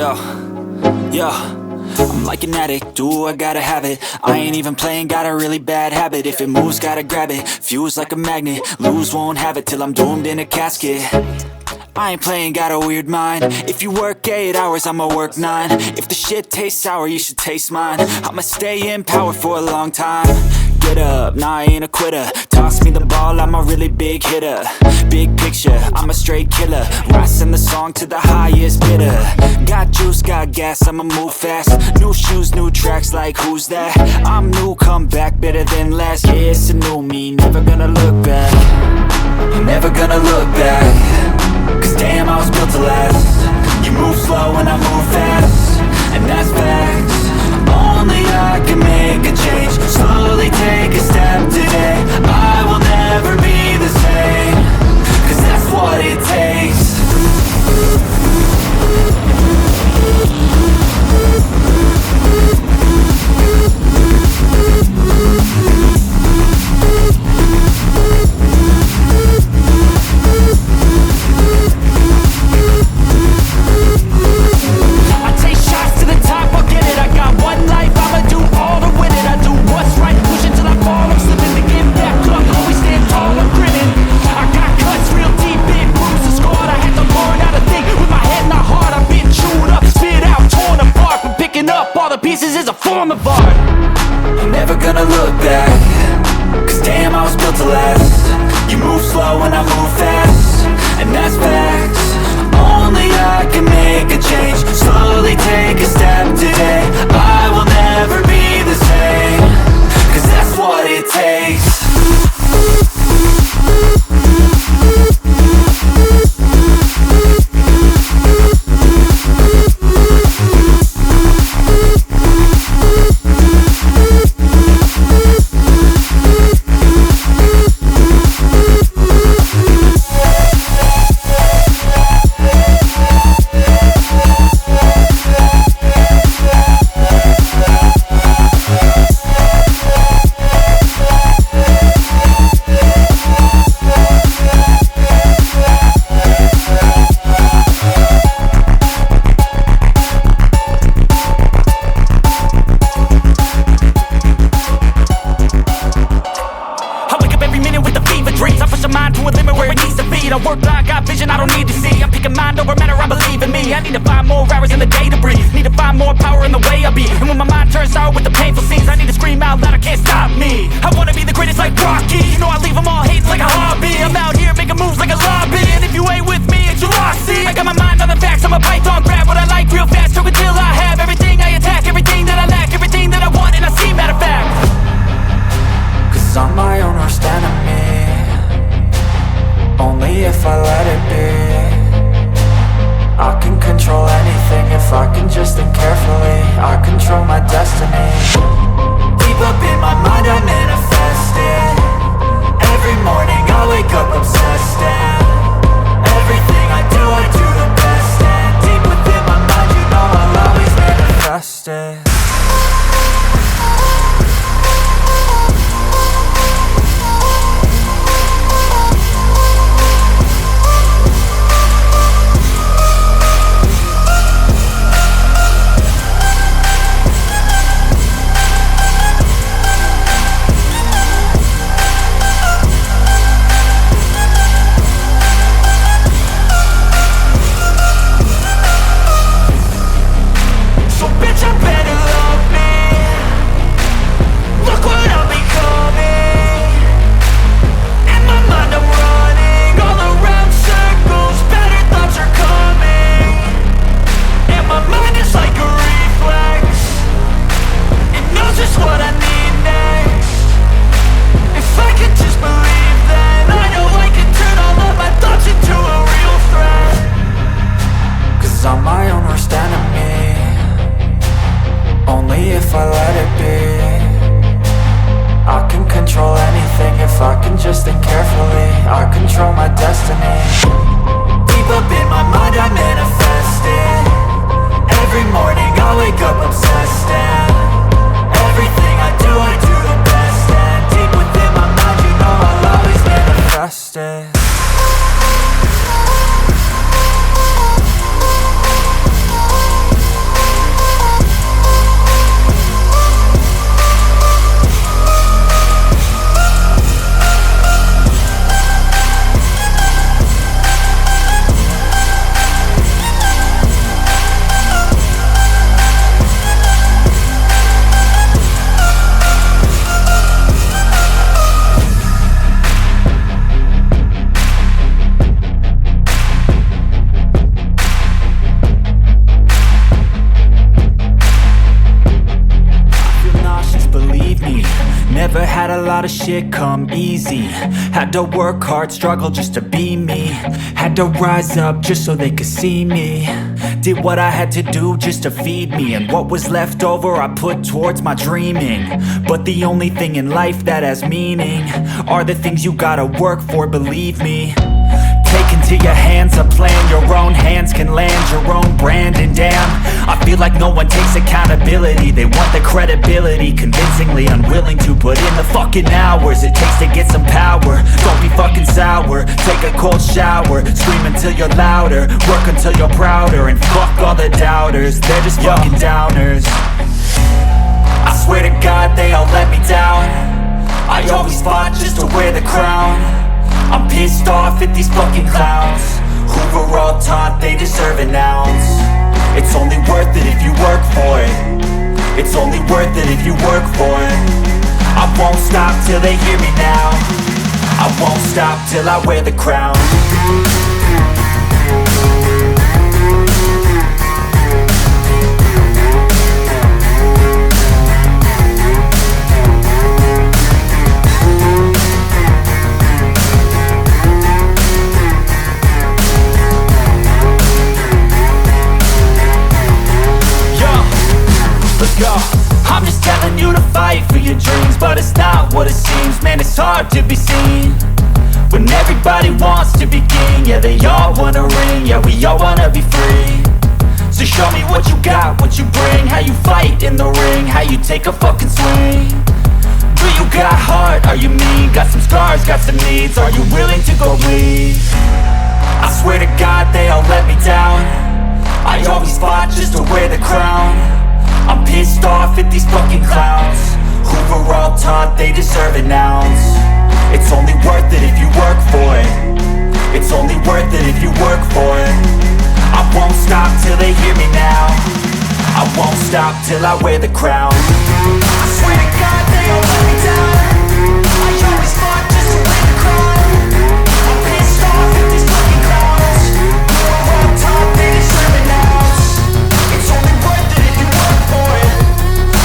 Yo, I'm like an addict, do I gotta have it. I ain't even playing, got a really bad habit. If it moves, gotta grab it, fuse like a magnet. Lose, won't have it till I'm doomed in a casket. I ain't playing, got a weird mind. If you work 8 hours, I'ma work 9. If the shit tastes sour, you should taste mine. I'ma stay in power for a long time. Get up, nah, I ain't a quitter. Toss me the ball, I'm a really big hitter. Big picture, I'm a straight killer. Rising the song to the highest bidder. Got juice, got gas, I'ma move fast. New shoes, new tracks, like who's that? I'm new, come back, better than last. Yeah, it's a new me, never gonna look back. Never gonna look back. Cause damn, I was built to last. You move slow and I move fast, and that's facts. Only I can make a change. Slowly take a step today. I will never be the same, cause that's what it takes. Pieces is a form of art. I'm never gonna look back. Cause damn, I was built to last. You move slow and I move fast, and that's facts. Only I can make a change. Slowly take a step today. I will never be the same, cause that's what it takes. lot of shit come easy. Had to work hard, struggle just to be me. Had to rise up just so they could see me. Did what I had to do just to feed me, and what was left over I put towards my dreaming. But the only thing in life that has meaning are the things you gotta work for, believe me. Take into your hands a plan, your own hands can land your own brand. And damn, I feel like no one takes accountability. They want the credibility, convincingly unwilling to put in the fucking hours it takes to get some power. Don't be fucking sour, take a cold shower. Scream until you're louder, work until you're prouder. And fuck all the doubters, they're just fucking downers. I swear to God they all let me down. I always fought just to wear the crown. I'm pissed off at these fucking clowns who were all taught they deserve an ounce. It's only worth it if you work for it. It's only worth it if you work for it. I won't stop till they hear me now. I won't stop till I wear the crown. I'm just telling you to fight for your dreams, but it's not what it seems. Man, it's hard to be seen when everybody wants to be king. Yeah, they all wanna ring, yeah, we all wanna be free. So show me what you got, what you bring, how you fight in the ring, how you take a fucking swing. Do you got heart, are you mean? Got some scars, got some needs, are you willing to go bleed? I swear to God they all let me down. I always fought just to wear the crown. I'm pissed off at these fucking clowns who were all taught they deserve an ounce. It's only worth it if you work for it. It's only worth it if you work for it. I won't stop till they hear me now. I won't stop till I wear the crown. I swear to God they all let me down. I always fought just to wear the crown. I'm pissed off at these fucking clowns who were all taught they deserve an ounce. It's only worth it if you work for it.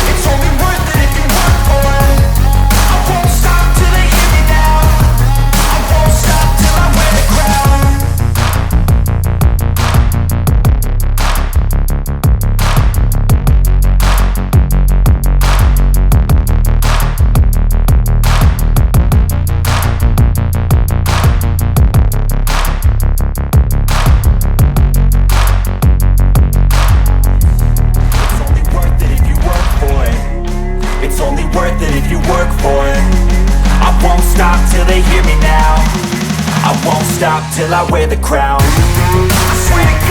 It's only worth it if you work for it. I won't stop till they hear me now. I won't stop till I wear the crown. If you work for it, I won't stop till they hear me now. I won't stop till I wear the crown. I swear to God.